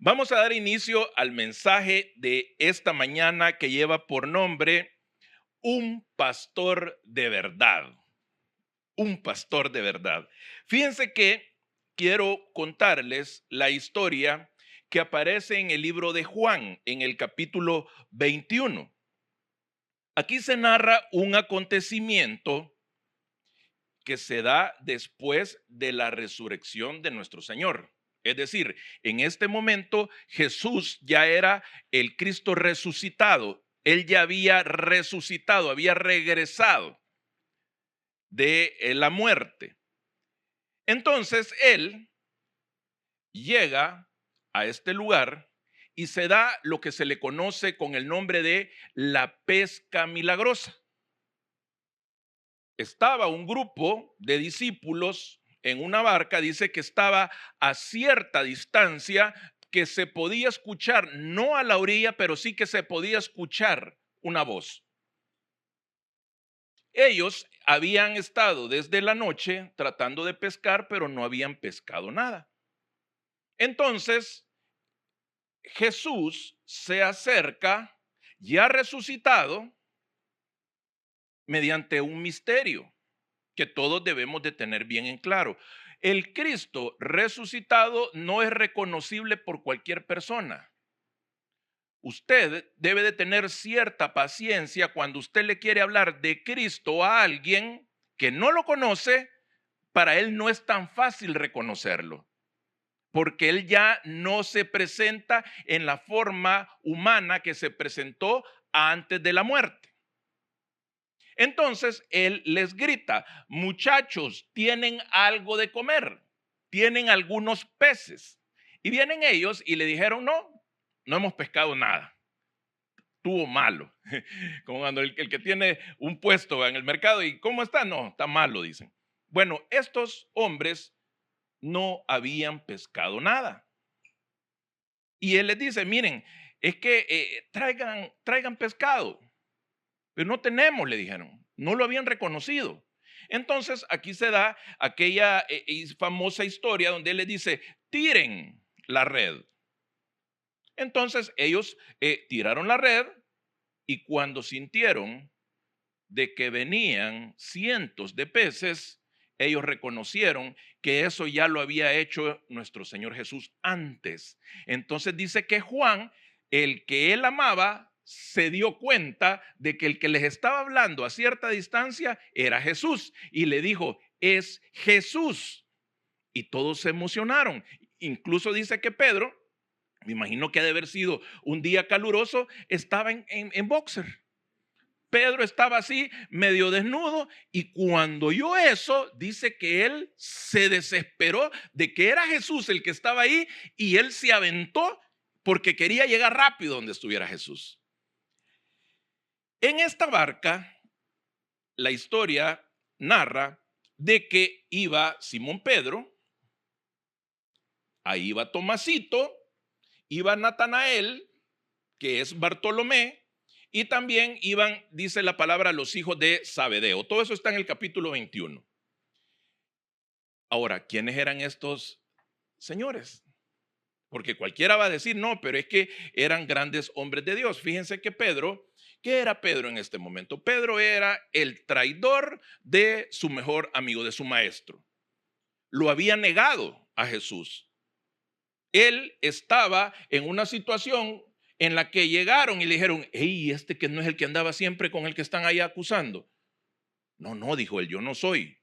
Vamos a dar inicio al mensaje de esta mañana que lleva por nombre Un pastor de verdad. Un pastor de verdad. Fíjense que quiero contarles la historia que aparece en el libro de Juan, en el capítulo 21. Aquí se narra un acontecimiento que se da después de la resurrección de nuestro Señor. Es decir, en este momento Jesús ya era el Cristo resucitado. Él ya había resucitado, había regresado de la muerte. Entonces él llega a este lugar y se da lo que se le conoce con el nombre de la pesca milagrosa. Estaba un grupo de discípulos en una barca, dice que estaba a cierta distancia, que se podía escuchar, no a la orilla, pero sí que se podía escuchar una voz. Ellos habían estado desde la noche tratando de pescar, pero no habían pescado nada. Entonces Jesús se acerca, ya resucitado, mediante un misterio que todos debemos de tener bien en claro. El Cristo resucitado no es reconocible por cualquier persona. Usted debe de tener cierta paciencia cuando usted le quiere hablar de Cristo a alguien que no lo conoce. Para él no es tan fácil reconocerlo, porque él ya no se presenta en la forma humana que se presentó antes de la muerte. Entonces él les grita: muchachos, ¿tienen algo de comer? ¿Tienen algunos peces? Y vienen ellos y le dijeron: no hemos pescado nada. Estuvo malo. Como cuando el que tiene un puesto en el mercado y ¿cómo está? No, está malo, dicen. Bueno, estos hombres no habían pescado nada. Y él les dice: miren, es que traigan pescado. Pero no tenemos, le dijeron. No lo habían reconocido. Entonces aquí se da aquella famosa historia donde él les dice: tiren la red. Entonces ellos tiraron la red, y cuando sintieron de que venían cientos de peces, ellos reconocieron que eso ya lo había hecho nuestro Señor Jesús antes. Entonces dice que Juan, el que él amaba, se dio cuenta de que el que les estaba hablando a cierta distancia era Jesús, y le dijo: es Jesús. Y todos se emocionaron. Incluso dice que Pedro, me imagino que ha de haber sido un día caluroso, estaba en boxer. Pedro estaba así, medio desnudo, y cuando oyó eso, dice que él se desesperó de que era Jesús el que estaba ahí, y él se aventó porque quería llegar rápido donde estuviera Jesús. En esta barca, la historia narra de que iba Simón Pedro, ahí iba Tomasito, iba Natanael, que es Bartolomé, y también iban, dice la palabra, los hijos de Zabedeo. Todo eso está en el capítulo 21. Ahora, ¿quiénes eran estos señores? Porque cualquiera va a decir: no, pero es que eran grandes hombres de Dios. Fíjense que Pedro, ¿qué era Pedro en este momento? Pedro era el traidor de su mejor amigo, de su maestro. Lo había negado a Jesús. Él estaba en una situación en la que llegaron y le dijeron: hey, este que no es el que andaba siempre con el que están ahí acusando. No, dijo él: yo no soy.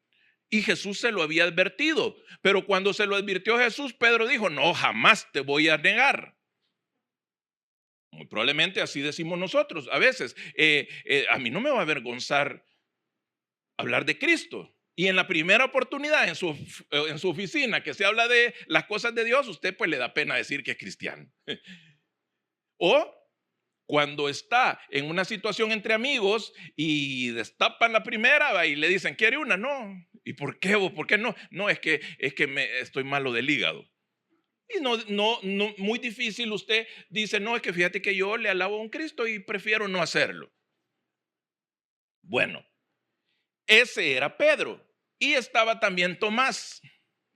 Y Jesús se lo había advertido, pero cuando se lo advirtió Jesús, Pedro dijo: no, jamás te voy a negar. Muy probablemente así decimos nosotros a veces: a mí no me va a avergonzar hablar de Cristo. Y en la primera oportunidad en su oficina que se habla de las cosas de Dios, usted pues le da pena decir que es cristiano. O cuando está en una situación entre amigos y destapan la primera, va, y le dicen: ¿quiere una? No. ¿Y por qué vos? ¿Por qué no? No, es que estoy malo del hígado. Y no, muy difícil usted dice: no, es que fíjate que yo le alabo a un Cristo y prefiero no hacerlo. Bueno, ese era Pedro. Y estaba también Tomás.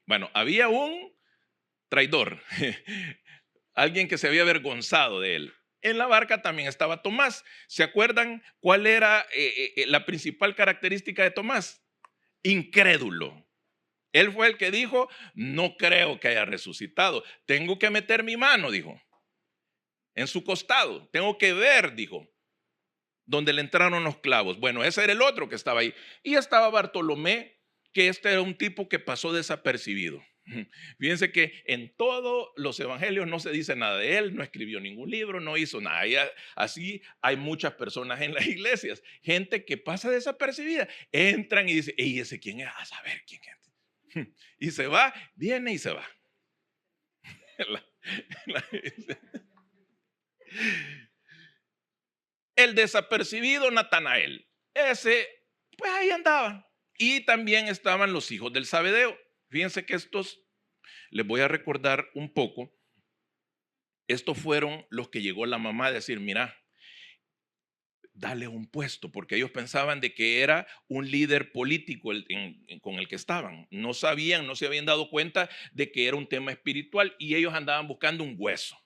Bueno, había un traidor. alguien que se había avergonzado de él. En la barca también estaba Tomás. ¿Se acuerdan cuál era la principal característica de Tomás? Incrédulo. Él fue el que dijo, no creo que haya resucitado. Tengo que meter mi mano, dijo, en su costado. Tengo que ver, dijo, donde le entraron los clavos. Bueno, ese era el otro que estaba ahí. Y estaba Bartolomé, que este era un tipo que pasó desapercibido. Fíjense que en todos los evangelios no se dice nada de él, no escribió ningún libro, no hizo nada. Y así hay muchas personas en las iglesias, gente que pasa desapercibida, entran y dicen, ¿y ese quién es? A saber quién es. Y se va, viene y se va. El desapercibido Natanael, ese, pues ahí andaba. Y también estaban los hijos del Zebedeo. Fíjense que estos, les voy a recordar un poco, estos fueron los que llegó la mamá a decir, mira, dale un puesto, porque ellos pensaban de que era un líder político con el que estaban. No sabían, no se habían dado cuenta de que era un tema espiritual y ellos andaban buscando un hueso.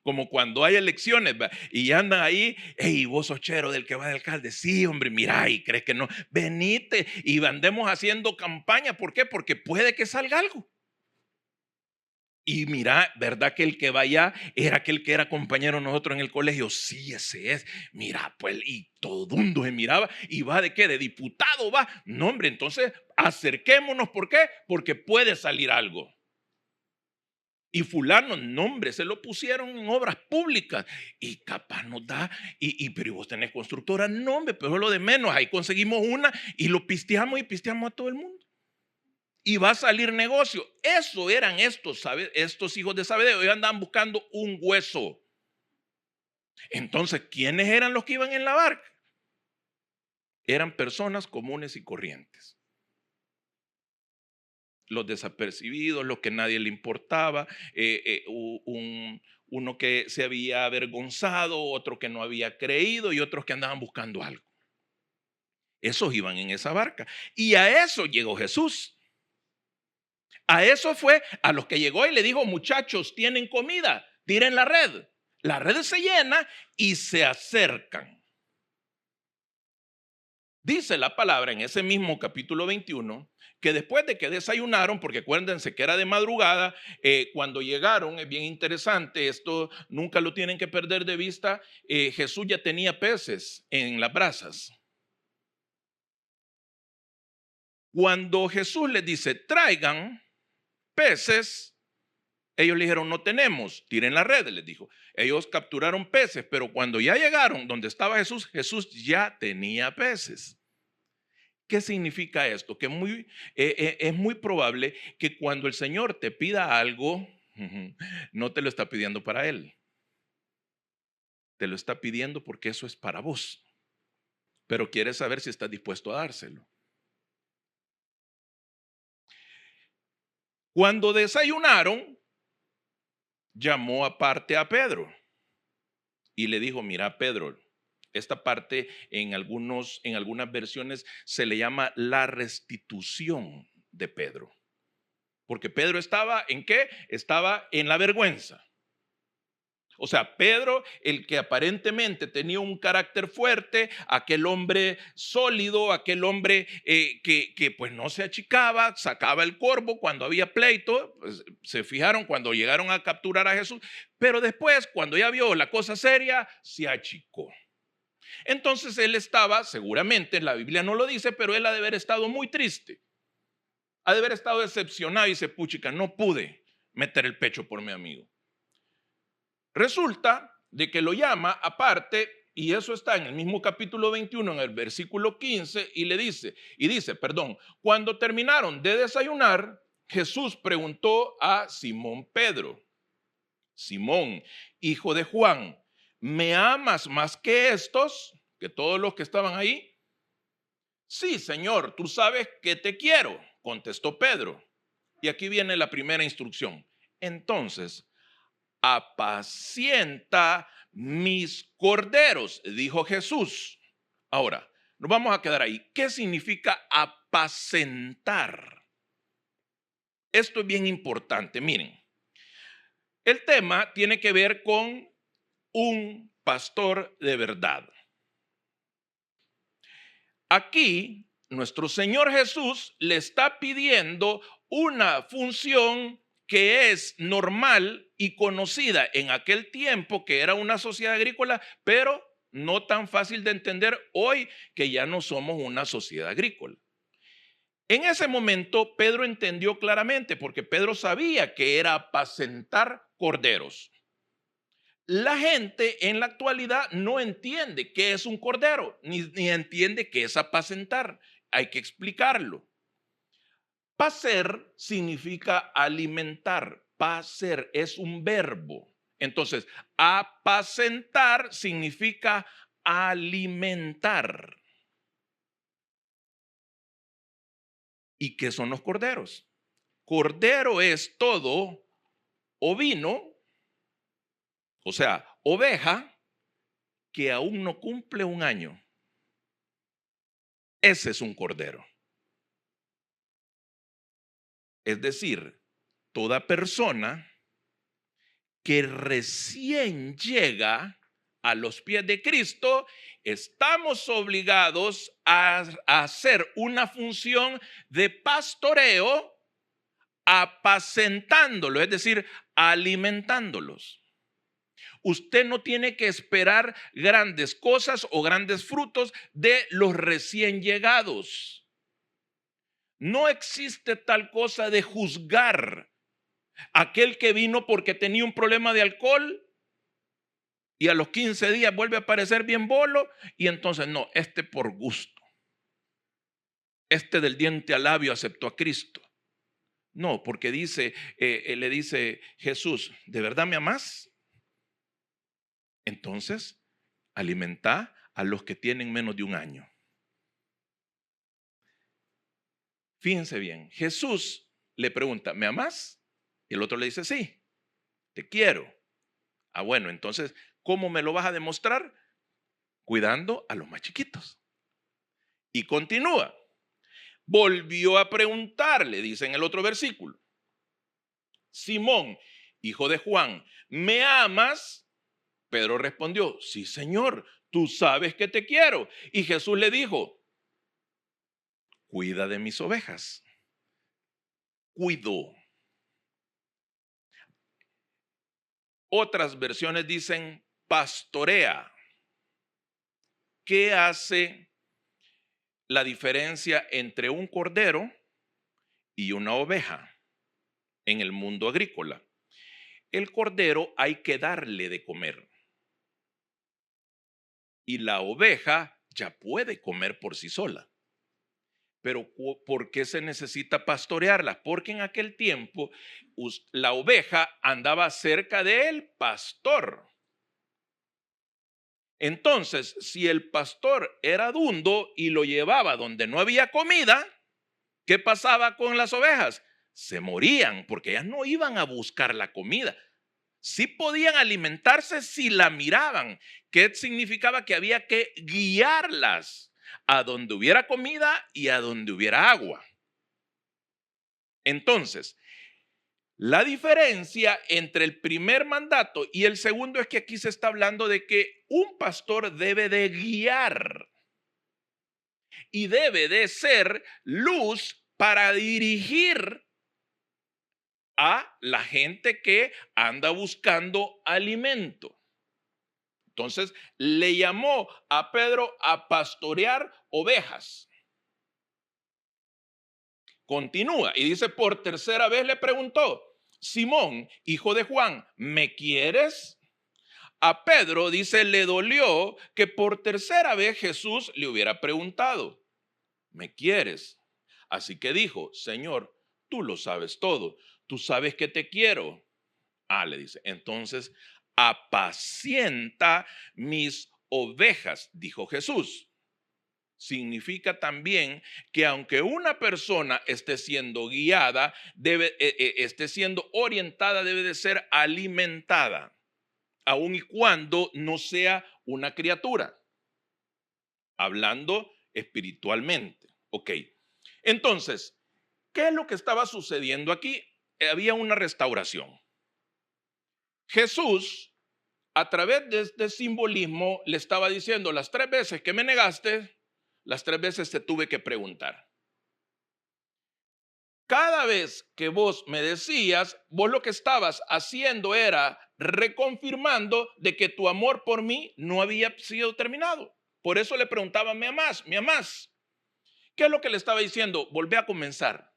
Como cuando hay elecciones, ¿va? Y andan ahí, hey, vos sos chero del que va de alcalde. Sí, hombre, mira, y crees que no. Venite y andemos haciendo campaña. ¿Por qué? Porque puede que salga algo. Y mira, ¿verdad que el que vaya era aquel que era compañero de nosotros en el colegio? Sí, ese es. Mira, pues, y todo el mundo se miraba. ¿Y va de qué? ¿De diputado va? No, hombre, entonces acerquémonos. ¿Por qué? Porque puede salir algo. Y fulano, nombre, se lo pusieron en obras públicas. Y capaz nos da, pero vos tenés constructora, nombre, pero es lo de menos. Ahí conseguimos una y lo pisteamos y pisteamos a todo el mundo. Y va a salir negocio. Eso eran estos hijos de Zebedeo. Ellos andaban buscando un hueso. Entonces, ¿quiénes eran los que iban en la barca? Eran personas comunes y corrientes. Los desapercibidos, los que nadie le importaba, uno que se había avergonzado, otro que no había creído y otros que andaban buscando algo. Esos iban en esa barca. Y a eso llegó Jesús. A eso fue a los que llegó y le dijo, muchachos, tienen comida, tiren la red. La red se llena y se acercan. Dice la palabra en ese mismo capítulo 21 que después de que desayunaron, porque acuérdense que era de madrugada, cuando llegaron, es bien interesante, esto nunca lo tienen que perder de vista, Jesús ya tenía peces en las brasas. Cuando Jesús les dice, traigan peces, ellos le dijeron, no tenemos, tiren la red, les dijo. Ellos capturaron peces, pero cuando ya llegaron donde estaba Jesús, Jesús ya tenía peces. ¿Qué significa esto? Que es muy probable que cuando el Señor te pida algo, no te lo está pidiendo para Él. Te lo está pidiendo porque eso es para vos. Pero quiere saber si estás dispuesto a dárselo. Cuando desayunaron, llamó aparte a Pedro y le dijo, mira, Pedro, esta parte en algunas versiones se le llama la restitución de Pedro. Porque Pedro estaba ¿en qué? Estaba en la vergüenza. O sea, Pedro, el que aparentemente tenía un carácter fuerte, aquel hombre sólido, aquel hombre que pues no se achicaba, sacaba el corvo cuando había pleito, pues, se fijaron cuando llegaron a capturar a Jesús, pero después cuando ya vio la cosa seria, se achicó. Entonces él estaba, seguramente, la Biblia no lo dice, pero él ha de haber estado muy triste, ha de haber estado decepcionado y dice, puchica, no pude meter el pecho por mi amigo. Resulta de que lo llama aparte, y eso está en el mismo capítulo 21, en el versículo 15, y dice, cuando terminaron de desayunar, Jesús preguntó a Simón Pedro, Simón, hijo de Juan, ¿me amas más que estos, que todos los que estaban ahí? Sí, Señor, tú sabes que te quiero, contestó Pedro. Y aquí viene la primera instrucción. Entonces, apacienta mis corderos, dijo Jesús. Ahora, nos vamos a quedar ahí. ¿Qué significa apacentar? Esto es bien importante. Miren, El tema tiene que ver con un pastor de verdad. Aquí, nuestro Señor Jesús le está pidiendo una función que es normal y conocida en aquel tiempo, que era una sociedad agrícola, pero no tan fácil de entender hoy que ya no somos una sociedad agrícola. En ese momento, Pedro entendió claramente, porque Pedro sabía que era apacentar corderos. La gente en la actualidad no entiende qué es un cordero, ni entiende qué es apacentar. Hay que explicarlo. Pacer significa alimentar. Pacer es un verbo. Entonces, apacentar significa alimentar. ¿Y qué son los corderos? Cordero es todo ovino, o sea, oveja, que aún no cumple un año. Ese es un cordero. Es decir, toda persona que recién llega a los pies de Cristo, estamos obligados a hacer una función de pastoreo, apacentándolo, es decir, alimentándolos. Usted no tiene que esperar grandes cosas o grandes frutos de los recién llegados. No existe tal cosa de juzgar a aquel que vino porque tenía un problema de alcohol y a los 15 días vuelve a aparecer bien bolo, y entonces no, este por gusto, este del diente al labio aceptó a Cristo. No, porque le dice Jesús, ¿de verdad me amás? Entonces, alimenta a los que tienen menos de un año. Fíjense bien, Jesús le pregunta, ¿me amás? Y el otro le dice, sí, te quiero. Ah, bueno, entonces, ¿cómo me lo vas a demostrar? Cuidando a los más chiquitos. Y continúa. Volvió a preguntarle, dice en el otro versículo, Simón, hijo de Juan, ¿me amas? Pedro respondió, sí, Señor, tú sabes que te quiero. Y Jesús le dijo, cuida de mis ovejas. Cuidó. Otras versiones dicen pastorea. ¿Qué hace la diferencia entre un cordero y una oveja en el mundo agrícola? El cordero hay que darle de comer y la oveja ya puede comer por sí sola. Pero ¿por qué se necesita pastorearla? Porque en aquel tiempo la oveja andaba cerca del pastor. Entonces, si el pastor era dundo y lo llevaba donde no había comida, ¿qué pasaba con las ovejas? Se morían porque ellas no iban a buscar la comida. Sí podían alimentarse si la miraban. ¿Qué significaba? Que había que guiarlas a donde hubiera comida y a donde hubiera agua. Entonces, la diferencia entre el primer mandato y el segundo es que aquí se está hablando de que un pastor debe de guiar y debe de ser luz para dirigir a la gente que anda buscando alimento. Entonces le llamó a Pedro a pastorear ovejas. Continúa y dice, por tercera vez le preguntó, Simón, hijo de Juan, ¿me quieres? A Pedro, dice, le dolió que por tercera vez Jesús le hubiera preguntado, ¿me quieres? Así que dijo, Señor, tú lo sabes todo, tú sabes que te quiero. Ah, le dice, entonces apacienta mis ovejas, dijo Jesús. Significa también que aunque una persona esté siendo guiada, esté siendo orientada, debe de ser alimentada, aun y cuando no sea una criatura, hablando espiritualmente. Ok, entonces, ¿qué es lo que estaba sucediendo aquí? Había una restauración. Jesús, a través de este simbolismo, le estaba diciendo: las 3 veces que me negaste, las 3 veces te tuve que preguntar. Cada vez que vos me decías, vos lo que estabas haciendo era reconfirmando de que tu amor por mí no había sido terminado. Por eso le preguntaba: ¿me amás? ¿Me amás? ¿Qué es lo que le estaba diciendo? Volvé a comenzar,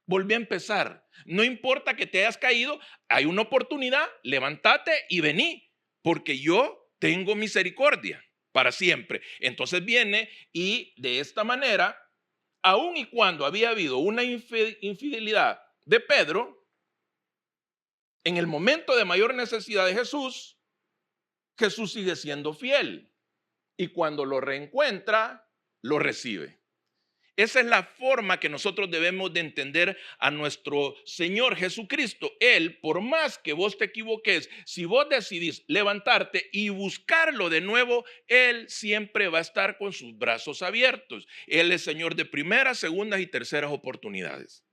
volví a empezar. No importa que te hayas caído, hay una oportunidad, levántate y vení, porque yo tengo misericordia para siempre. Entonces viene y de esta manera, aun y cuando había habido una infidelidad de Pedro, en el momento de mayor necesidad de Jesús, Jesús sigue siendo fiel. Y cuando lo reencuentra, lo recibe. Esa es la forma que nosotros debemos de entender a nuestro Señor Jesucristo. Él, por más que vos te equivoques, si vos decidís levantarte y buscarlo de nuevo, Él siempre va a estar con sus brazos abiertos. Él es Señor de primeras, segundas y terceras oportunidades.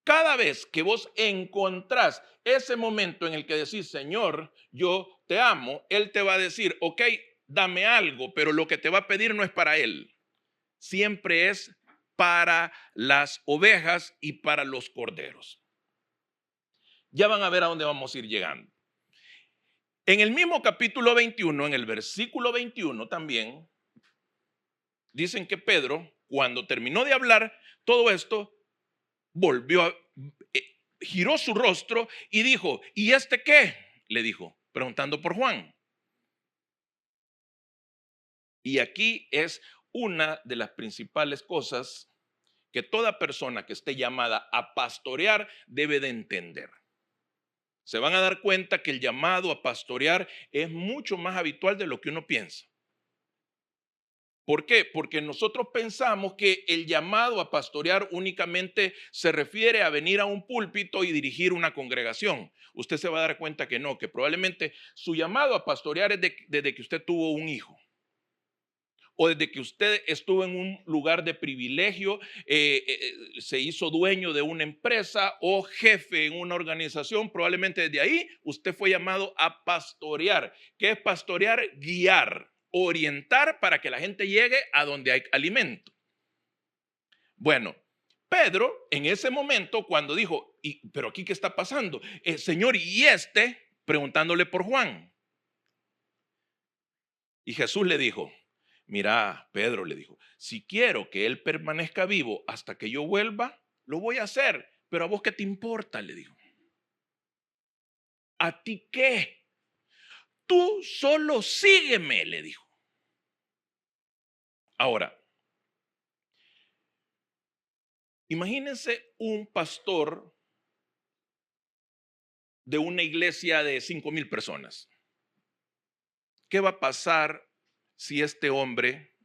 Cada vez que vos encontrás ese momento en el que decís: Señor, yo te amo, Él te va a decir: ok, dame algo, pero lo que te va a pedir no es para Él. Siempre es para las ovejas y para los corderos. Ya van a ver a dónde vamos a ir llegando. En el mismo capítulo 21, en el versículo 21 también, dicen que Pedro, cuando terminó de hablar todo esto, giró su rostro y dijo: ¿y este qué? Le dijo, preguntando por Juan. Y aquí es una de las principales cosas que toda persona que esté llamada a pastorear debe de entender. Se van a dar cuenta que el llamado a pastorear es mucho más habitual de lo que uno piensa. ¿Por qué? Porque nosotros pensamos que el llamado a pastorear únicamente se refiere a venir a un púlpito y dirigir una congregación. Usted se va a dar cuenta que no, que probablemente su llamado a pastorear es desde que usted tuvo un hijo, o desde que usted estuvo en un lugar de privilegio, se hizo dueño de una empresa o jefe en una organización. Probablemente desde ahí usted fue llamado a pastorear. ¿Qué es pastorear? Guiar, orientar para que la gente llegue a donde hay alimento. Bueno, Pedro en ese momento, cuando dijo: pero aquí, ¿qué está pasando? Señor, ¿y este? Preguntándole por Juan. Y Jesús le dijo: mira, Pedro, le dijo, si quiero que él permanezca vivo hasta que yo vuelva, lo voy a hacer. Pero ¿a vos qué te importa? Le dijo. ¿A ti qué? Tú solo sígueme, le dijo. Ahora, imagínense un pastor de una iglesia de 5,000 personas. ¿Qué va a pasar si este hombre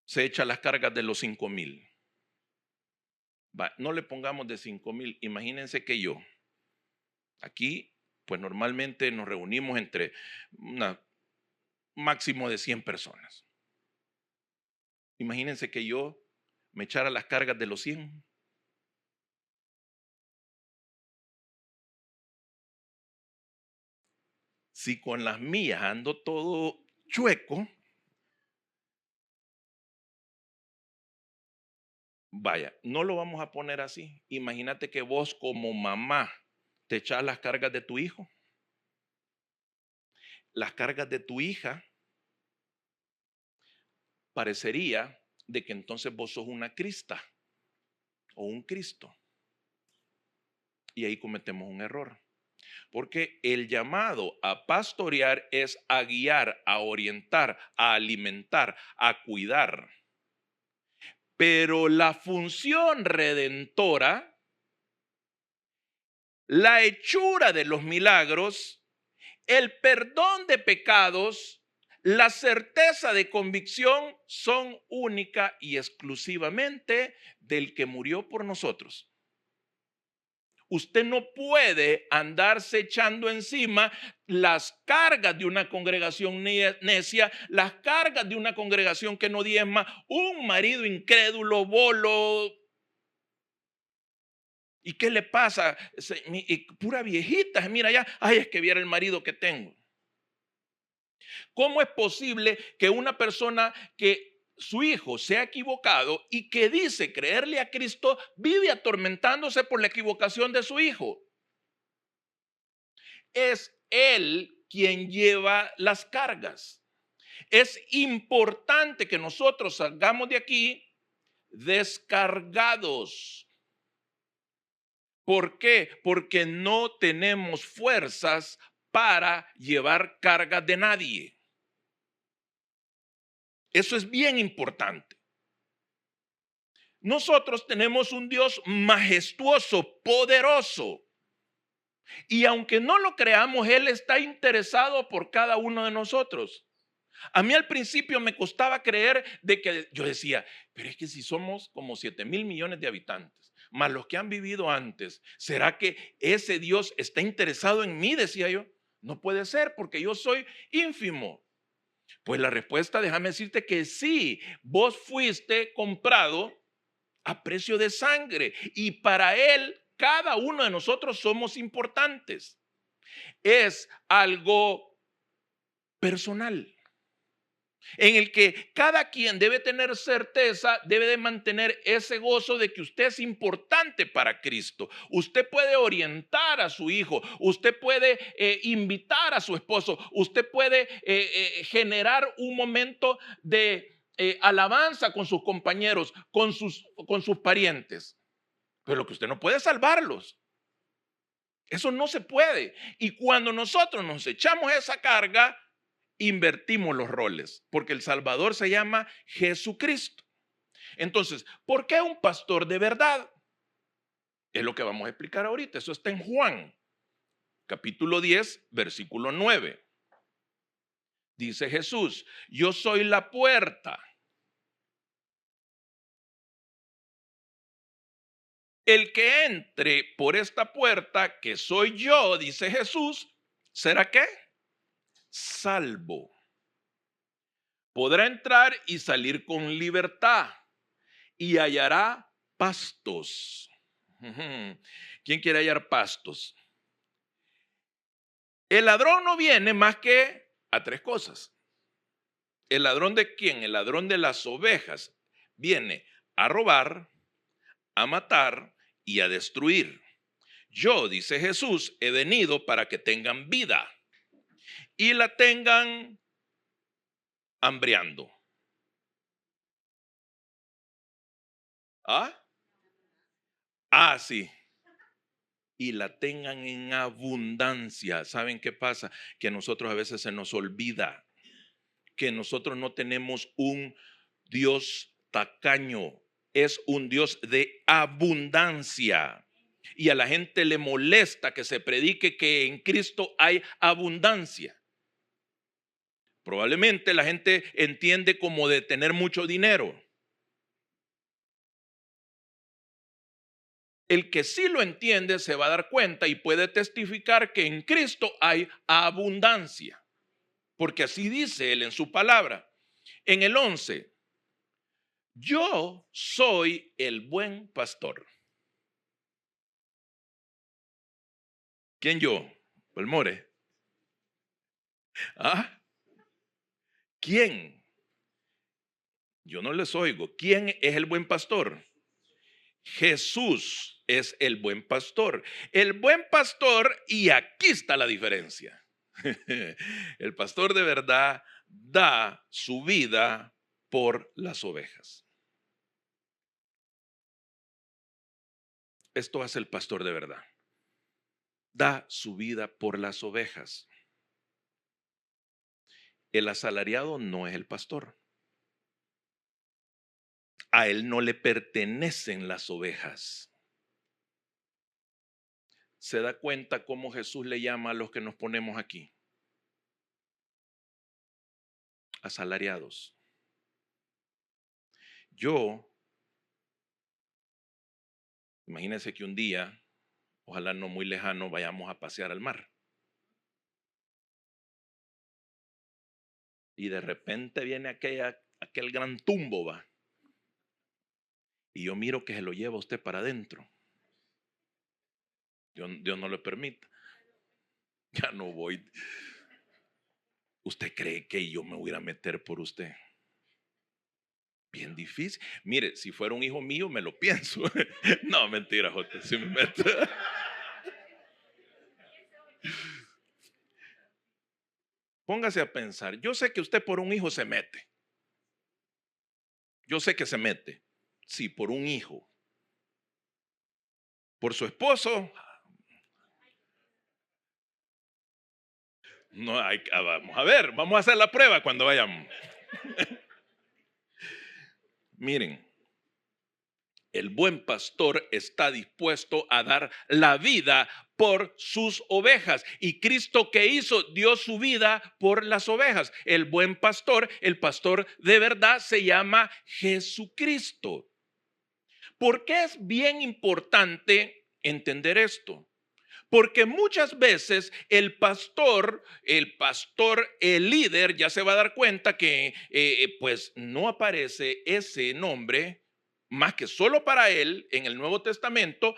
se echa las cargas de los 5,000? No le pongamos de 5,000. Imagínense que yo, aquí, pues normalmente nos reunimos entre un máximo de 100 personas. Imagínense que yo me echara las cargas de los 100. Si con las mías ando todo chueco, vaya, no lo vamos a poner así. Imagínate que vos como mamá te echas las cargas de tu hijo, las cargas de tu hija. Parecería de que entonces vos sos una Crista o un Cristo. Y ahí cometemos un error. Porque el llamado a pastorear es a guiar, a orientar, a alimentar, a cuidar. Pero la función redentora, la hechura de los milagros, el perdón de pecados, la certeza de convicción son única y exclusivamente del que murió por nosotros. Usted no puede andarse echando encima las cargas de una congregación necia, las cargas de una congregación que no diezma, un marido incrédulo, bolo. ¿Y qué le pasa? Pura viejita, mira ya, ay, es que viera el marido que tengo. ¿Cómo es posible que una persona que su hijo se ha equivocado y que dice creerle a Cristo vive atormentándose por la equivocación de su hijo? Es él quien lleva las cargas. Es importante que nosotros salgamos de aquí descargados. ¿Por qué? Porque no tenemos fuerzas para llevar cargas de nadie. Eso es bien importante. Nosotros tenemos un Dios majestuoso, poderoso. Y aunque no lo creamos, Él está interesado por cada uno de nosotros. A mí al principio me costaba creer de que yo decía, pero es que si somos como 7,000,000,000 de habitantes, más los que han vivido antes, ¿será que ese Dios está interesado en mí? Decía yo. No puede ser porque yo soy ínfimo. Pues la respuesta, déjame decirte que sí, vos fuiste comprado a precio de sangre y para Él cada uno de nosotros somos importantes. Es algo personal en el que cada quien debe tener certeza, debe de mantener ese gozo de que usted es importante para Cristo. Usted puede orientar a su hijo, usted puede invitar a su esposo, usted puede generar un momento de alabanza con sus compañeros, con sus parientes. Pero lo que usted no puede es salvarlos. Eso no se puede. Y cuando nosotros nos echamos esa carga, invertimos los roles, porque el Salvador se llama Jesucristo. Entonces, ¿por qué un pastor de verdad? Es lo que vamos a explicar ahorita. Eso está en Juan, capítulo 10, versículo 9. Dice Jesús, yo soy la puerta. El que entre por esta puerta, que soy yo, dice Jesús, ¿será qué? Salvo. Podrá entrar y salir con libertad y hallará pastos. ¿Quién quiere hallar pastos? El ladrón no viene más que a tres cosas. ¿El ladrón de quién? El ladrón de las ovejas viene a robar, a matar y a destruir. Yo, dice Jesús, he venido para que tengan vida y la tengan hambriando. ¿Ah? Ah, sí. Y la tengan en abundancia. ¿Saben qué pasa? Que a nosotros a veces se nos olvida que nosotros no tenemos un Dios tacaño, es un Dios de abundancia. Y a la gente le molesta que se predique que en Cristo hay abundancia. Probablemente la gente entiende como de tener mucho dinero. El que sí lo entiende se va a dar cuenta y puede testificar que en Cristo hay abundancia. Porque así dice él en su palabra. En el 11, yo soy el buen pastor. ¿Quién yo? El more. ¿Ah? ¿Quién? Yo no les oigo. ¿Quién es el buen pastor? Jesús es el buen pastor. El buen pastor, y aquí está la diferencia. El pastor de verdad da su vida por las ovejas. Esto hace el pastor de verdad. Da su vida por las ovejas. El asalariado no es el pastor. A él no le pertenecen las ovejas. ¿Se da cuenta cómo Jesús le llama a los que nos ponemos aquí? Asalariados. Imagínense que un día, ojalá no muy lejano, vayamos a pasear al mar. Y de repente viene aquel gran tumbo, va. Y yo miro que se lo lleva usted para adentro. Dios no lo permita. Ya no voy. ¿Usted cree que yo me voy a meter por usted? Bien difícil. Mire, si fuera un hijo mío, me lo pienso. No, mentira, Jota, si me meto. Póngase a pensar. Yo sé que usted por un hijo se mete. Yo sé que se mete. Sí, por un hijo. Por su esposo. No hay. Vamos a ver, vamos a hacer la prueba cuando vayamos. Miren. El buen pastor está dispuesto a dar la vida por sus ovejas. Y Cristo, ¿qué hizo? Dio su vida por las ovejas. El buen pastor, el pastor de verdad, se llama Jesucristo. ¿Por qué es bien importante entender esto? Porque muchas veces el pastor, el líder, ya se va a dar cuenta que pues no aparece ese nombre más que solo para él en el Nuevo Testamento.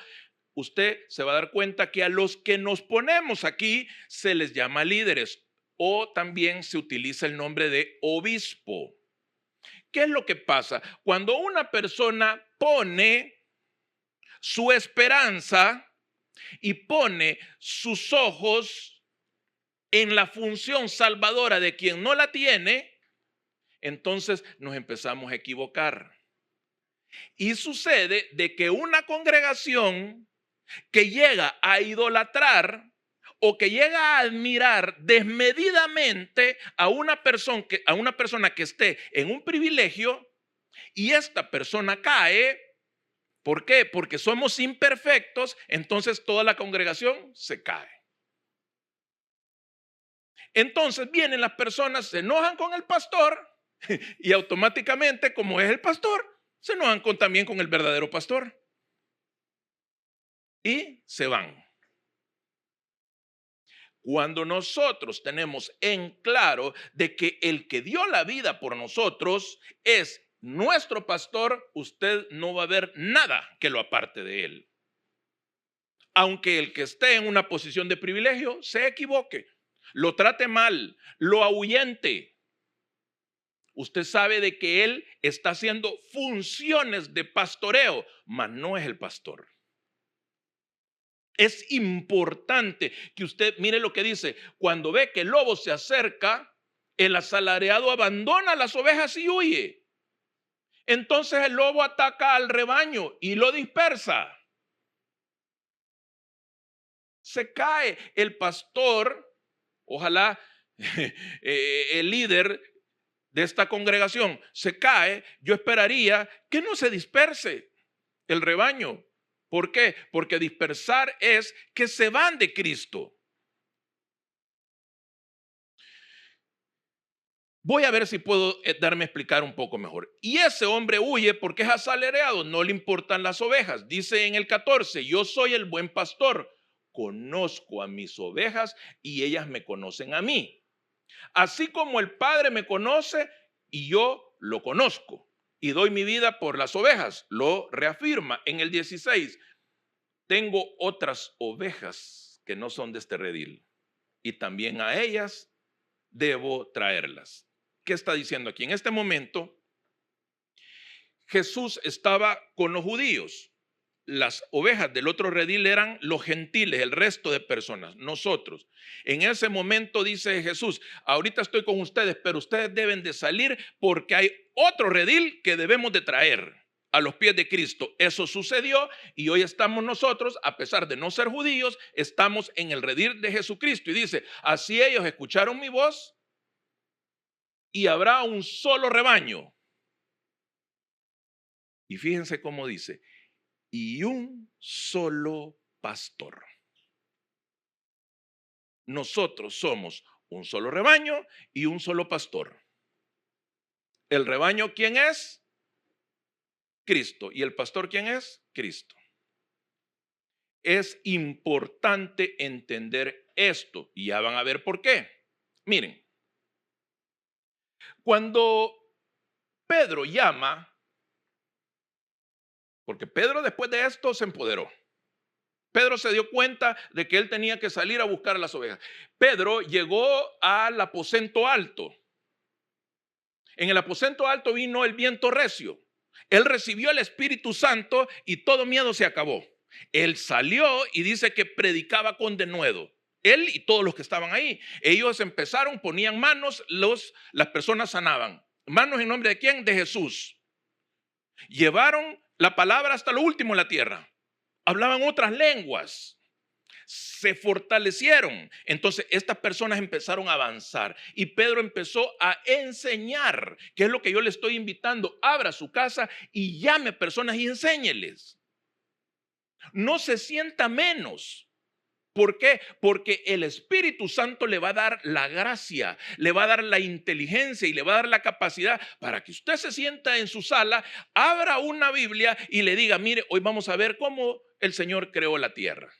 Usted se va a dar cuenta que a los que nos ponemos aquí se les llama líderes o también se utiliza el nombre de obispo. ¿Qué es lo que pasa? Cuando una persona pone su esperanza y pone sus ojos en la función salvadora de quien no la tiene, entonces nos empezamos a equivocar. Y sucede de que una congregación que llega a idolatrar o que llega a admirar desmedidamente a una persona que esté en un privilegio y esta persona cae. ¿Por qué? Porque somos imperfectos, entonces toda la congregación se cae. Entonces vienen las personas, se enojan con el pastor y automáticamente, como es el pastor, se enojan también con el verdadero pastor. Y se van. Cuando nosotros tenemos en claro de que el que dio la vida por nosotros es nuestro pastor, usted no va a ver nada que lo aparte de él. Aunque el que esté en una posición de privilegio se equivoque, lo trate mal, lo ahuyente. Usted sabe de que él está haciendo funciones de pastoreo, mas no es el pastor. Es importante que usted mire lo que dice. Cuando ve que el lobo se acerca, el asalariado abandona las ovejas y huye. Entonces el lobo ataca al rebaño y lo dispersa. Se cae el pastor, ojalá el líder de esta congregación se cae, yo esperaría que no se disperse el rebaño. ¿Por qué? Porque dispersar es que se van de Cristo. Voy a ver si puedo darme a explicar un poco mejor. Y ese hombre huye porque es asalariado, no le importan las ovejas. Dice en el 14, yo soy el buen pastor, conozco a mis ovejas y ellas me conocen a mí. Así como el Padre me conoce y yo lo conozco y doy mi vida por las ovejas, lo reafirma en el 16. Tengo otras ovejas que no son de este redil y también a ellas debo traerlas. ¿Qué está diciendo aquí? En este momento, Jesús estaba con los judíos. Las ovejas del otro redil eran los gentiles, el resto de personas, nosotros. En ese momento dice Jesús, ahorita estoy con ustedes, pero ustedes deben de salir porque hay otro redil que debemos de traer a los pies de Cristo. Eso sucedió y hoy estamos nosotros, a pesar de no ser judíos, estamos en el redil de Jesucristo. Y dice, así ellos escucharon mi voz y habrá un solo rebaño. Y fíjense cómo dice, y un solo pastor. Nosotros somos un solo rebaño y un solo pastor. ¿El rebaño quién es? Cristo. ¿Y el pastor quién es? Cristo. Es importante entender esto y ya van a ver por qué. Miren, cuando Pedro llama, porque Pedro después de esto se empoderó. Pedro se dio cuenta de que él tenía que salir a buscar a las ovejas. Pedro llegó al aposento alto. En el aposento alto vino el viento recio. Él recibió el Espíritu Santo y todo miedo se acabó. Él salió y dice que predicaba con denuedo. Él y todos los que estaban ahí. Ellos empezaron, ponían manos, las personas sanaban. ¿Manos en nombre de quién? De Jesús. Llevaron la palabra hasta lo último en la tierra. Hablaban otras lenguas. Se fortalecieron. Entonces estas personas empezaron a avanzar y Pedro empezó a enseñar, que es lo que yo le estoy invitando. Abra su casa y llame personas y enséñeles. No se sienta menos. ¿Por qué? Porque el Espíritu Santo le va a dar la gracia, le va a dar la inteligencia y le va a dar la capacidad para que usted se sienta en su sala, abra una Biblia y le diga, mire, hoy vamos a ver cómo el Señor creó la tierra.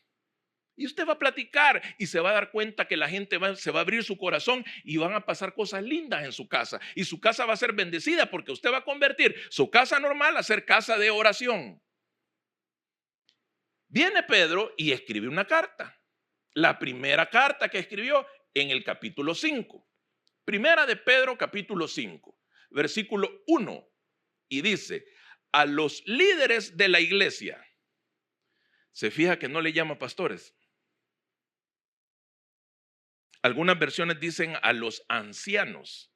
Y usted va a platicar y se va a dar cuenta que la gente se va a abrir su corazón y van a pasar cosas lindas en su casa. Y su casa va a ser bendecida porque usted va a convertir su casa normal a ser casa de oración. Viene Pedro y escribe una carta. La primera carta que escribió en el capítulo 5. Primera de Pedro, capítulo 5, versículo 1. Y dice, a los líderes de la iglesia. Se fija que no le llama pastores. Algunas versiones dicen a los ancianos.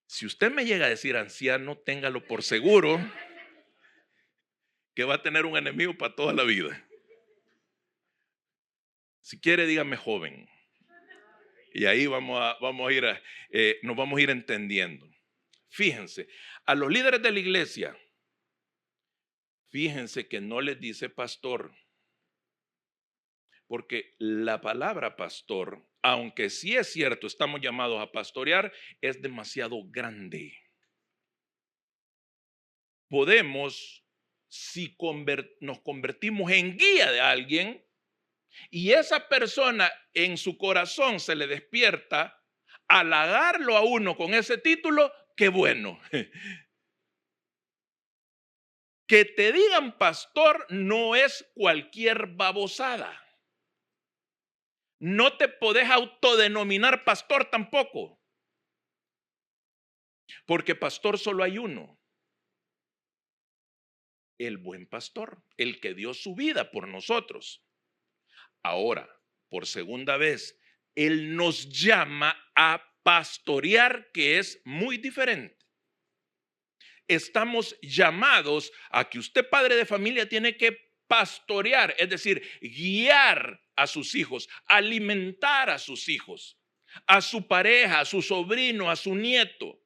Si usted me llega a decir anciano, téngalo por seguro que va a tener un enemigo para toda la vida. Si quiere, dígame joven. Y ahí nos vamos a ir entendiendo. Fíjense, a los líderes de la iglesia, fíjense que no les dice pastor. Porque la palabra pastor, aunque sí es cierto, estamos llamados a pastorear, es demasiado grande. Podemos, si nos convertimos en guía de alguien y esa persona en su corazón se le despierta, halagarlo a uno con ese título, qué bueno. Que te digan pastor no es cualquier babosada. No te podés autodenominar pastor tampoco. Porque pastor solo hay uno. El buen pastor, el que dio su vida por nosotros. Ahora, por segunda vez, Él nos llama a pastorear, que es muy diferente. Estamos llamados a que usted, padre de familia, tiene que pastorear, es decir, guiar a sus hijos, alimentar a sus hijos, a su pareja, a su sobrino, a su nieto,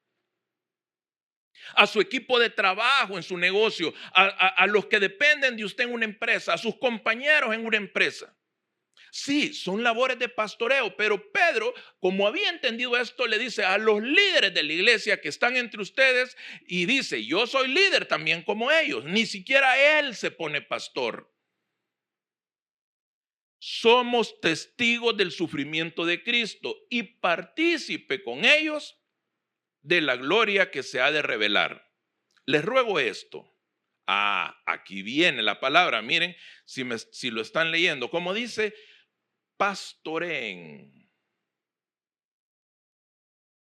a su equipo de trabajo en su negocio, a los que dependen de usted en una empresa, a sus compañeros en una empresa. Sí, son labores de pastoreo, pero Pedro, como había entendido esto, le dice a los líderes de la iglesia que están entre ustedes y dice, yo soy líder también como ellos. Ni siquiera él se pone pastor. Somos testigos del sufrimiento de Cristo y partícipe con ellos de la gloria que se ha de revelar. Les ruego esto. Aquí viene la palabra. Miren, si lo están leyendo, como dice, pastoreen.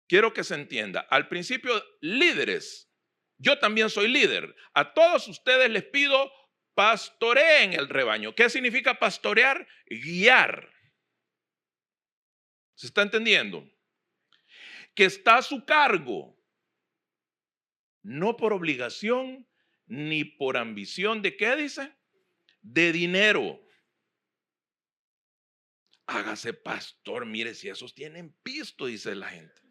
Quiero que se entienda. Al principio, líderes. Yo también soy líder. A todos ustedes les pido, pastoreen el rebaño. ¿Qué significa pastorear? Guiar. ¿Se está entendiendo? Que está a su cargo. No por obligación ni por ambición. ¿De qué dice? De dinero. Hágase pastor. Mire, si esos tienen pisto, dice la gente.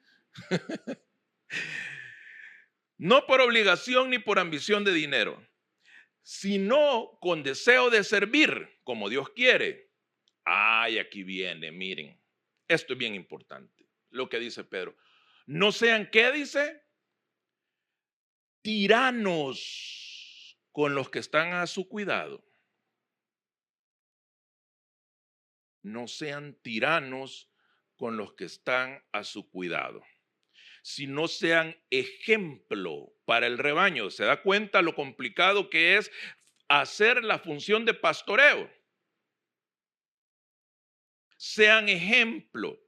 No por obligación ni por ambición de dinero, sino con deseo de servir como Dios quiere. Aquí viene, miren, esto es bien importante, lo que dice Pedro. No sean, ¿qué dice? Tiranos con los que están a su cuidado. No sean tiranos con los que están a su cuidado, sino sean ejemplo para el rebaño. ¿Se da cuenta lo complicado que es hacer la función de pastoreo? sean ejemplo.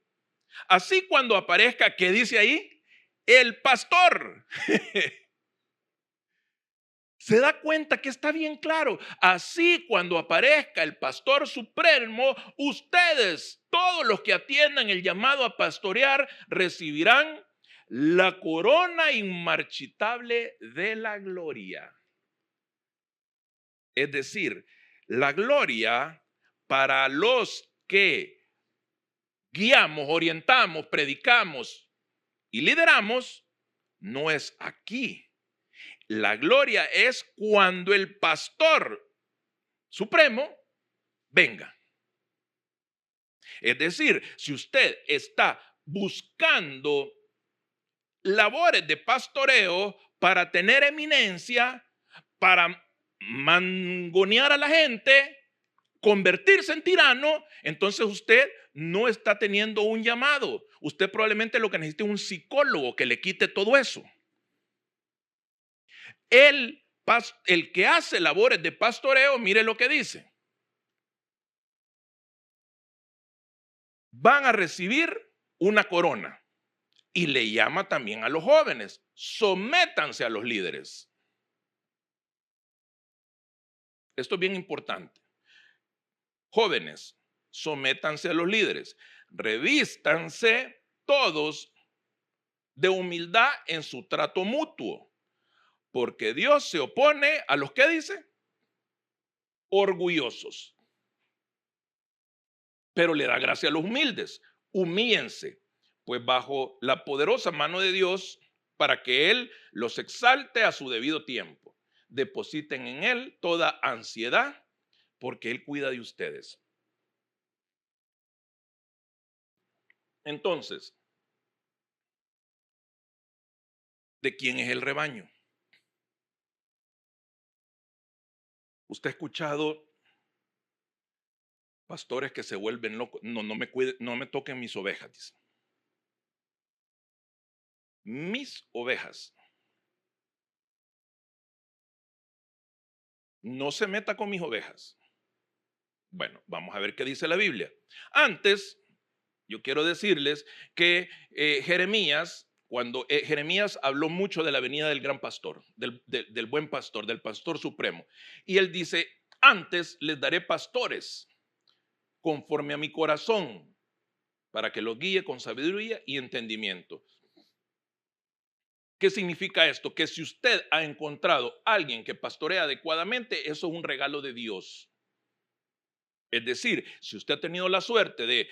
Así cuando aparezca, ¿qué dice ahí? El pastor. Se da cuenta que está bien claro. Así cuando aparezca el pastor supremo, ustedes, todos los que atiendan el llamado a pastorear, recibirán la corona inmarchitable de la gloria. Es decir, la gloria para los que guiamos, orientamos, predicamos y lideramos, no es aquí. La gloria es cuando el pastor supremo venga. Es decir, si usted está buscando labores de pastoreo para tener eminencia, para mangonear a la gente, convertirse en tirano, entonces usted no está teniendo un llamado. Usted probablemente lo que necesita es un psicólogo que le quite todo eso. El que hace labores de pastoreo, mire lo que dice. Van a recibir una corona. Y le llama también a los jóvenes, sométanse a los líderes. Esto es bien importante. Jóvenes, sométanse a los líderes. Revístanse todos de humildad en su trato mutuo. Porque Dios se opone a los que dice orgullosos. Pero le da gracia a los humildes. Humíllense, pues bajo la poderosa mano de Dios, para que Él los exalte a su debido tiempo. Depositen en Él toda ansiedad, porque Él cuida de ustedes. Entonces, ¿de quién es el rebaño? Usted ha escuchado pastores que se vuelven locos. No me toquen mis ovejas, dice. Mis ovejas. No se meta con mis ovejas. Bueno, vamos a ver qué dice la Biblia. Antes, yo quiero decirles que Jeremías, cuando Jeremías habló mucho de la venida del gran pastor, del buen pastor, del pastor supremo. Y él dice, antes les daré pastores conforme a mi corazón, para que los guíe con sabiduría y entendimiento. ¿Qué significa esto? Que si usted ha encontrado a alguien que pastorea adecuadamente, eso es un regalo de Dios. Es decir, si usted ha tenido la suerte de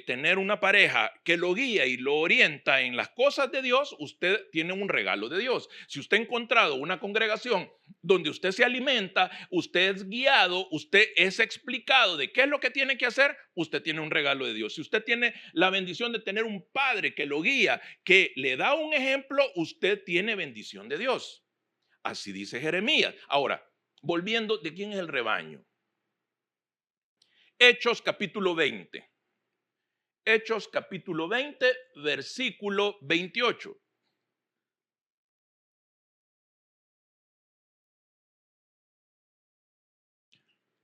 tener una pareja que lo guía y lo orienta en las cosas de Dios, usted tiene un regalo de Dios. Si usted ha encontrado una congregación donde usted se alimenta, usted es guiado, usted es explicado de qué es lo que tiene que hacer, usted tiene un regalo de Dios. Si usted tiene la bendición de tener un padre que lo guía, que le da un ejemplo, usted tiene bendición de Dios. Así dice Jeremías. Ahora, volviendo, ¿de quién es el rebaño? Hechos capítulo 20. Hechos capítulo 20, versículo 28.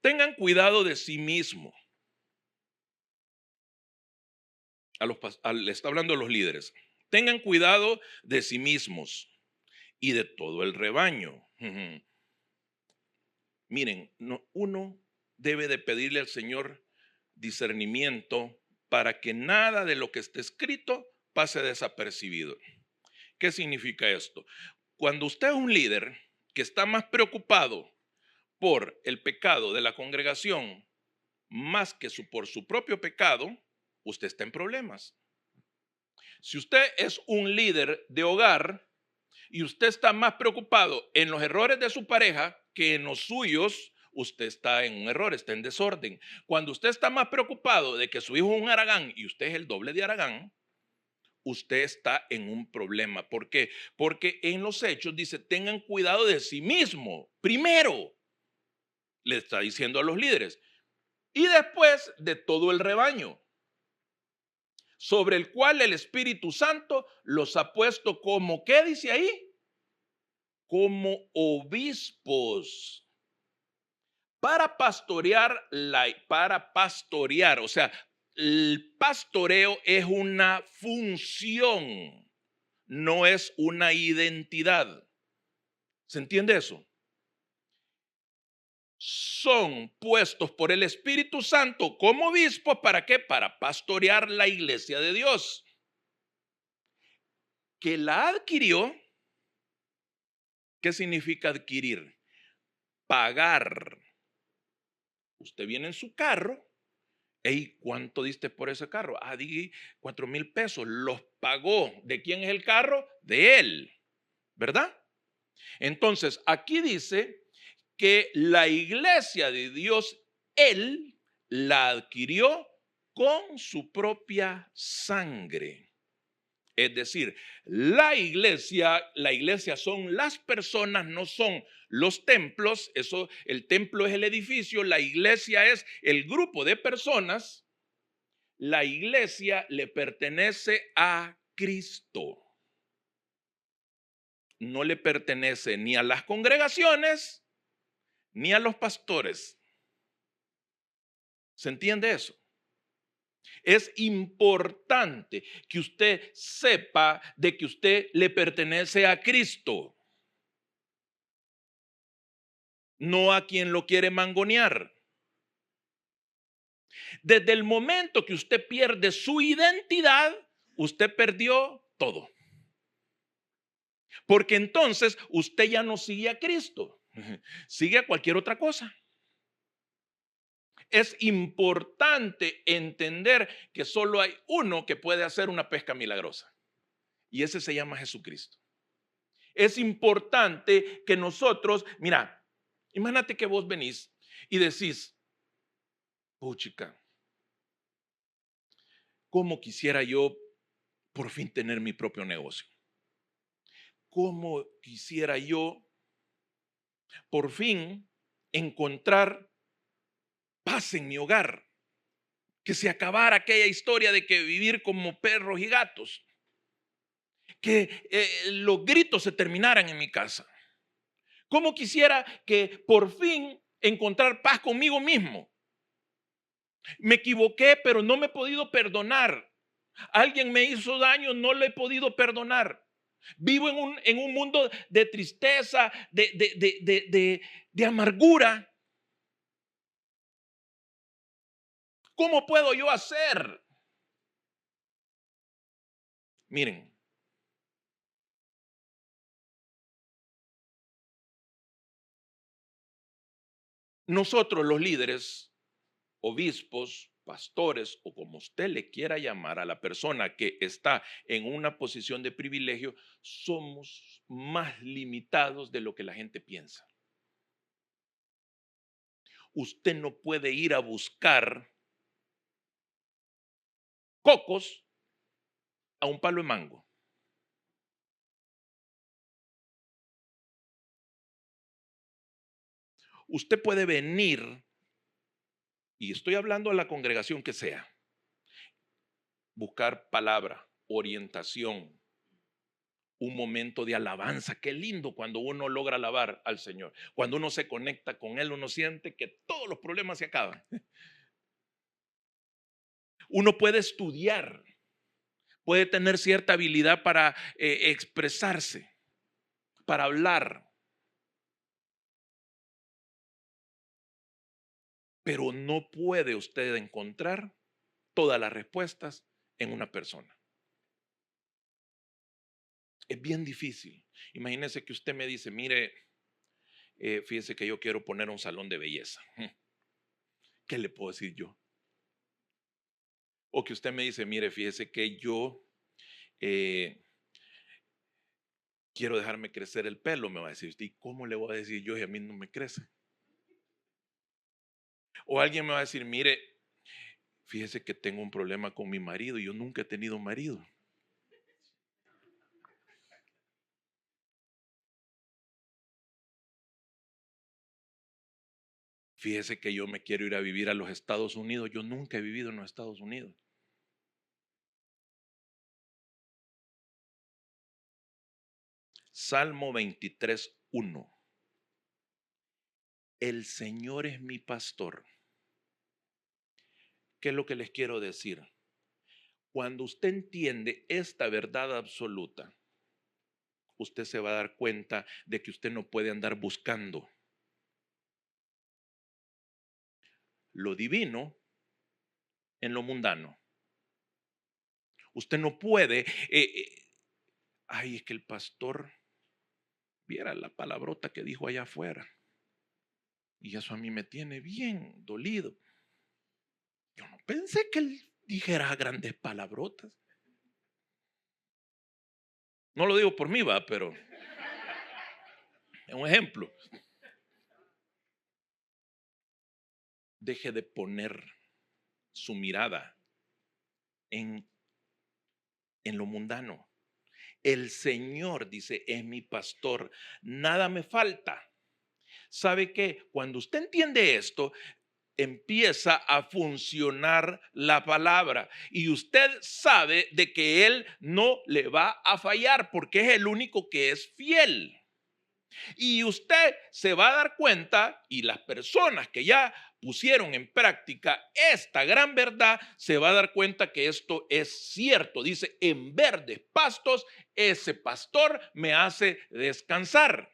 Tengan cuidado de sí mismo. Le está hablando a los líderes. Tengan cuidado de sí mismos y de todo el rebaño. Miren, uno debe de pedirle al Señor discernimiento para que nada de lo que esté escrito pase desapercibido. ¿Qué significa esto? Cuando usted es un líder que está más preocupado por el pecado de la congregación más que por su propio pecado, usted está en problemas. Si usted es un líder de hogar y usted está más preocupado en los errores de su pareja que en los suyos, usted está en un error, está en desorden. Cuando usted está más preocupado de que su hijo es un haragán y usted es el doble de haragán, usted está en un problema. ¿Por qué? Porque en los hechos dice, tengan cuidado de sí mismo. Primero, le está diciendo a los líderes. Y después de todo el rebaño, sobre el cual el Espíritu Santo los ha puesto como, ¿qué dice ahí? Como obispos. Para pastorear, o sea, el pastoreo es una función, no es una identidad. ¿Se entiende eso? Son puestos por el Espíritu Santo como obispos, ¿para qué? Para pastorear la iglesia de Dios. Que la adquirió, ¿qué significa adquirir? Pagar. Usted viene en su carro. Ey, ¿cuánto diste por ese carro? Ah, di 4,000 pesos. Los pagó. ¿De quién es el carro? De él. ¿Verdad? Entonces, aquí dice que la iglesia de Dios, él la adquirió con su propia sangre. Es decir, la iglesia son las personas, no son los templos. Eso, el templo es el edificio, la iglesia es el grupo de personas. La iglesia le pertenece a Cristo. No le pertenece ni a las congregaciones ni a los pastores. ¿Se entiende eso? Es importante que usted sepa de que usted le pertenece a Cristo, no a quien lo quiere mangonear. Desde el momento que usted pierde su identidad, usted perdió todo. Porque entonces usted ya no sigue a Cristo, sigue a cualquier otra cosa. Es importante entender que solo hay uno que puede hacer una pesca milagrosa, y ese se llama Jesucristo. Es importante que nosotros, mira, imagínate que vos venís y decís, puchica, ¿cómo quisiera yo por fin tener mi propio negocio? ¿Cómo quisiera yo por fin encontrar paz en mi hogar? Que se acabara aquella historia de que vivir como perros y gatos. Que los gritos se terminaran en mi casa. ¿Cómo quisiera que por fin encontrar paz conmigo mismo? Me equivoqué, pero no me he podido perdonar. Alguien me hizo daño, no le he podido perdonar. Vivo en un mundo de tristeza, de amargura. ¿Cómo puedo yo hacer? Miren, nosotros los líderes, obispos, pastores o como usted le quiera llamar a la persona que está en una posición de privilegio, somos más limitados de lo que la gente piensa. Usted no puede ir a buscar cocos a un palo de mango. Usted puede venir, y estoy hablando a la congregación que sea, buscar palabra, orientación, un momento de alabanza. Qué lindo cuando uno logra alabar al Señor. Cuando uno se conecta con Él, uno siente que todos los problemas se acaban. Uno puede estudiar, puede tener cierta habilidad para expresarse, para hablar, pero no puede usted encontrar todas las respuestas en una persona. Es bien difícil. Imagínese que usted me dice, mire, fíjese que yo quiero poner un salón de belleza. ¿Qué le puedo decir yo? O que usted me dice, mire, fíjese que yo eh, quiero dejarme crecer el pelo. Me va a decir, ¿y cómo le voy a decir yo si a mí no me crece? O alguien me va a decir, mire, fíjese que tengo un problema con mi marido y yo nunca he tenido marido. Fíjese que yo me quiero ir a vivir a los Estados Unidos. Yo nunca he vivido en los Estados Unidos. Salmo 23:1. El Señor es mi pastor. ¿Qué es lo que les quiero decir? Cuando usted entiende esta verdad absoluta, usted se va a dar cuenta de que usted no puede andar buscando lo divino en lo mundano. Usted no puede, ay, es que el pastor viera la palabrota que dijo allá afuera. Y eso a mí me tiene bien dolido. Yo no pensé que él dijera grandes palabrotas. No lo digo por mí, va, pero es un ejemplo. Deje de poner su mirada en lo mundano. El Señor, dice, es mi pastor, nada me falta. ¿Sabe qué? Cuando usted entiende esto, empieza a funcionar la palabra y usted sabe de que Él no le va a fallar porque es el único que es fiel. Y usted se va a dar cuenta, y las personas que ya pusieron en práctica esta gran verdad, se va a dar cuenta que esto es cierto. Dice, en verdes pastos, ese pastor me hace descansar.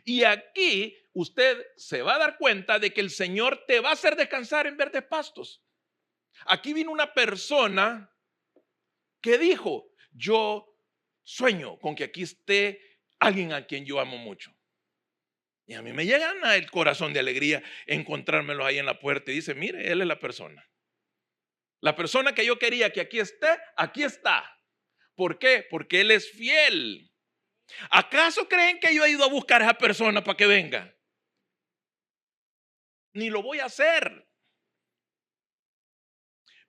Y aquí usted se va a dar cuenta de que el Señor te va a hacer descansar en verdes pastos. Aquí vino una persona que dijo, yo sueño con que aquí esté alguien a quien yo amo mucho. Y a mí me llega el corazón de alegría encontrármelo ahí en la puerta y dice, mire, él es la persona. La persona que yo quería que aquí esté, aquí está. ¿Por qué? Porque él es fiel. ¿Acaso creen que yo he ido a buscar a esa persona para que venga? Ni lo voy a hacer.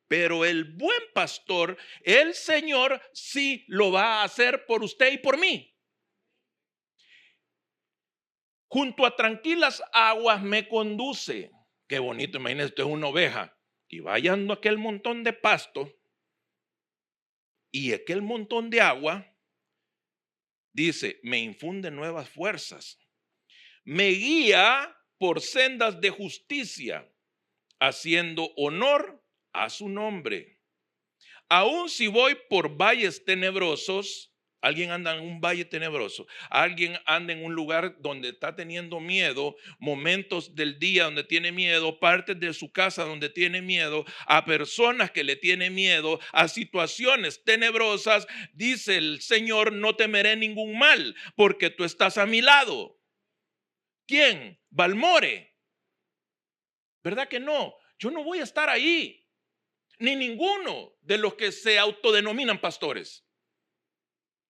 Pero el buen pastor, el Señor, sí lo va a hacer por usted y por mí. Junto a tranquilas aguas me conduce. Qué bonito, imagínese, usted es una oveja y va hallando aquel montón de pasto y aquel montón de agua, dice, me infunde nuevas fuerzas. Me guía por sendas de justicia, haciendo honor a su nombre. Aun si voy por valles tenebrosos, alguien anda en un valle tenebroso, alguien anda en un lugar donde está teniendo miedo, momentos del día donde tiene miedo, partes de su casa donde tiene miedo, a personas que le tienen miedo, a situaciones tenebrosas, dice el Señor, no temeré ningún mal, porque tú estás a mi lado. ¿Quién? Balmore. ¿Verdad que no? Yo no voy a estar ahí. Ni ninguno de los que se autodenominan pastores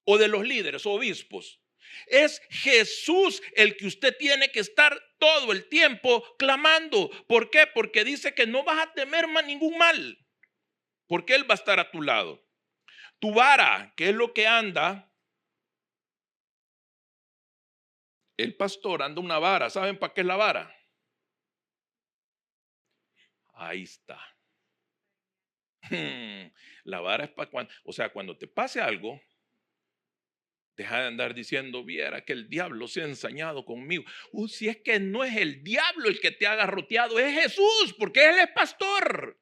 o de los líderes o obispos. Es Jesús el que usted tiene que estar todo el tiempo clamando. ¿Por qué? Porque dice que no vas a temer ningún mal, porque Él va a estar a tu lado. Tu vara, que es lo que anda, el pastor anda una vara. ¿Saben para qué es la vara? Ahí está. La vara es para cuando, o sea, cuando te pase algo, deja de andar diciendo, viera que el diablo se ha ensañado conmigo. Si es que no es el diablo el que te ha garroteado, es Jesús, porque Él es pastor.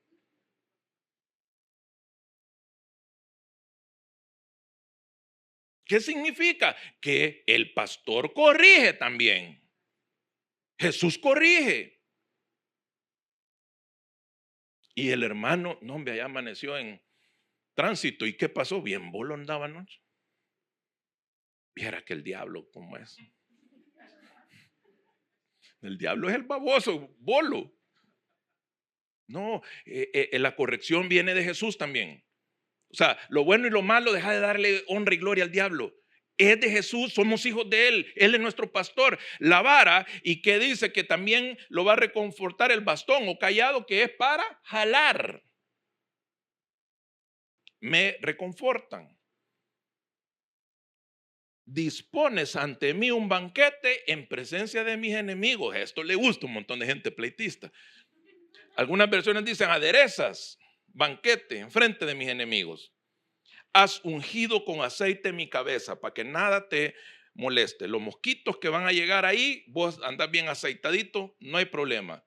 ¿Qué significa? Que el pastor corrige también. Jesús corrige. Y el hermano, no, hombre, allá amaneció en tránsito. ¿Y qué pasó? Bien bolo andaba anoche. Viera que el diablo, ¿cómo es? El diablo es el baboso, bolo. No, la corrección viene de Jesús también. O sea, lo bueno y lo malo, deja de darle honra y gloria al diablo. Es de Jesús, somos hijos de Él. Él es nuestro pastor. La vara, y que dice que también lo va a reconfortar el bastón o callado, que es para jalar. Me reconfortan. Dispones ante mí un banquete en presencia de mis enemigos. Esto le gusta a un montón de gente pleitista. Algunas versiones dicen aderezas, banquete en frente de mis enemigos. Has ungido con aceite mi cabeza para que nada te moleste. Los mosquitos que van a llegar ahí, vos andás bien aceitadito, no hay problema.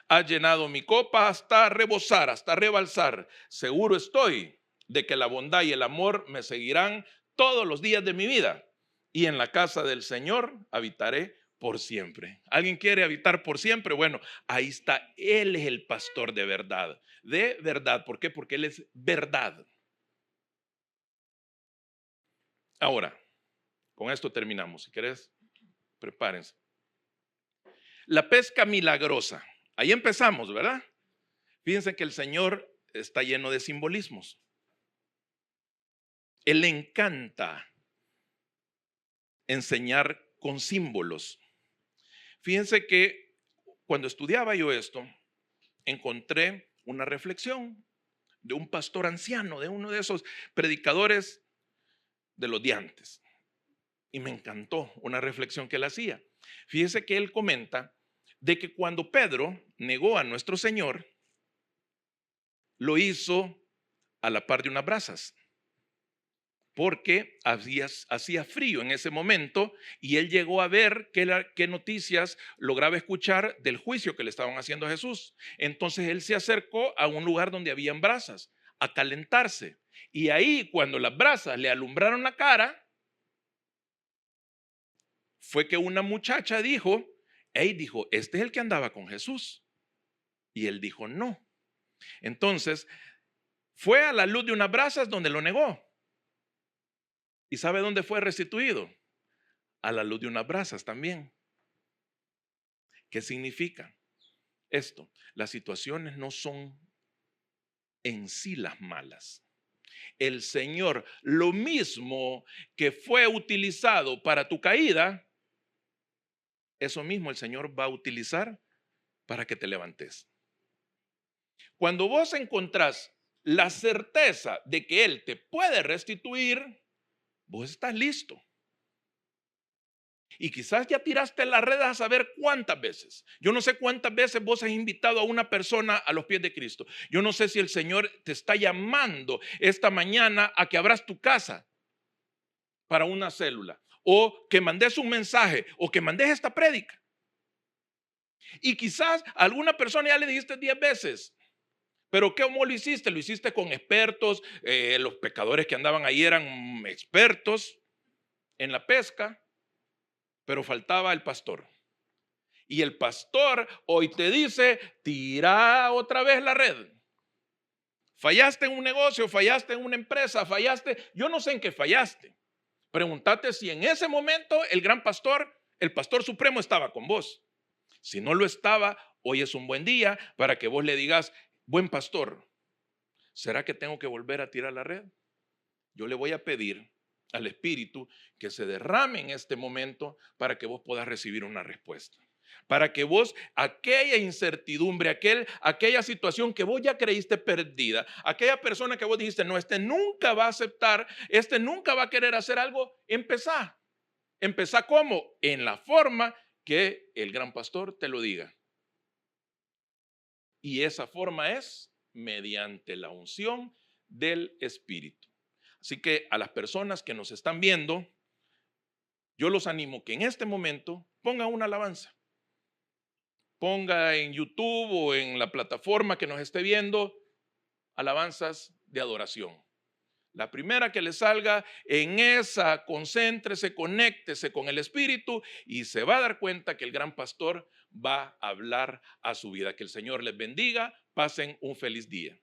Has llenado mi copa hasta rebosar, hasta rebalsar. Seguro estoy de que la bondad y el amor me seguirán todos los días de mi vida. Y en la casa del Señor habitaré por siempre. ¿Alguien quiere habitar por siempre? Bueno, ahí está. Él es el pastor de verdad. De verdad. ¿Por qué? Porque Él es verdad. Ahora, con esto terminamos. Si querés, prepárense. La pesca milagrosa. Ahí empezamos, ¿verdad? Fíjense que el Señor está lleno de simbolismos. Él le encanta enseñar con símbolos. Fíjense que cuando estudiaba yo esto, encontré una reflexión de un pastor anciano, de uno de esos predicadores de los de antes. Y me encantó una reflexión que él hacía. Fíjese que él comenta de que cuando Pedro negó a nuestro Señor, lo hizo a la par de unas brasas, porque hacía frío en ese momento y él llegó a ver qué noticias lograba escuchar del juicio que le estaban haciendo a Jesús. Entonces él se acercó a un lugar donde habían brasas, a calentarse. Y ahí, cuando las brasas le alumbraron la cara, fue que una muchacha dijo, este es el que andaba con Jesús. Y él dijo, no. Entonces, fue a la luz de unas brasas donde lo negó. ¿Y sabe dónde fue restituido? A la luz de unas brasas también. ¿Qué significa esto? Las situaciones no son en sí las malas. El Señor, lo mismo que fue utilizado para tu caída, eso mismo el Señor va a utilizar para que te levantes. Cuando vos encontrás la certeza de que Él te puede restituir, vos estás listo. Y quizás ya tiraste la red a saber cuántas veces. Yo no sé cuántas veces vos has invitado a una persona a los pies de Cristo. Yo no sé si el Señor te está llamando esta mañana a que abras tu casa para una célula, o que mandes un mensaje, o que mandes esta prédica. Y quizás a alguna persona ya le dijiste 10 veces. Pero ¿cómo lo hiciste? Lo hiciste con expertos. Los pescadores que andaban ahí eran expertos en la pesca, pero faltaba el pastor. Y el pastor hoy te dice, tira otra vez la red. Fallaste en un negocio, fallaste en una empresa, fallaste, yo no sé en qué fallaste. Pregúntate si en ese momento el gran pastor, el pastor supremo, estaba con vos. Si no lo estaba, hoy es un buen día para que vos le digas, buen pastor, ¿será que tengo que volver a tirar la red? Yo le voy a pedir al Espíritu que se derrame en este momento para que vos puedas recibir una respuesta. Para que vos, aquella incertidumbre, aquella situación que vos ya creíste perdida, aquella persona que vos dijiste, no, este nunca va a aceptar, este nunca va a querer hacer algo, empezá. Empezá ¿cómo? En la forma que el gran pastor te lo diga. Y esa forma es mediante la unción del Espíritu. Así que a las personas que nos están viendo, yo los animo que en este momento pongan una alabanza. Ponga en YouTube o en la plataforma que nos esté viendo alabanzas de adoración. La primera que le salga, en esa concéntrese, conéctese con el Espíritu y se va a dar cuenta que el gran pastor va a hablar a su vida. Que el Señor les bendiga. Pasen un feliz día.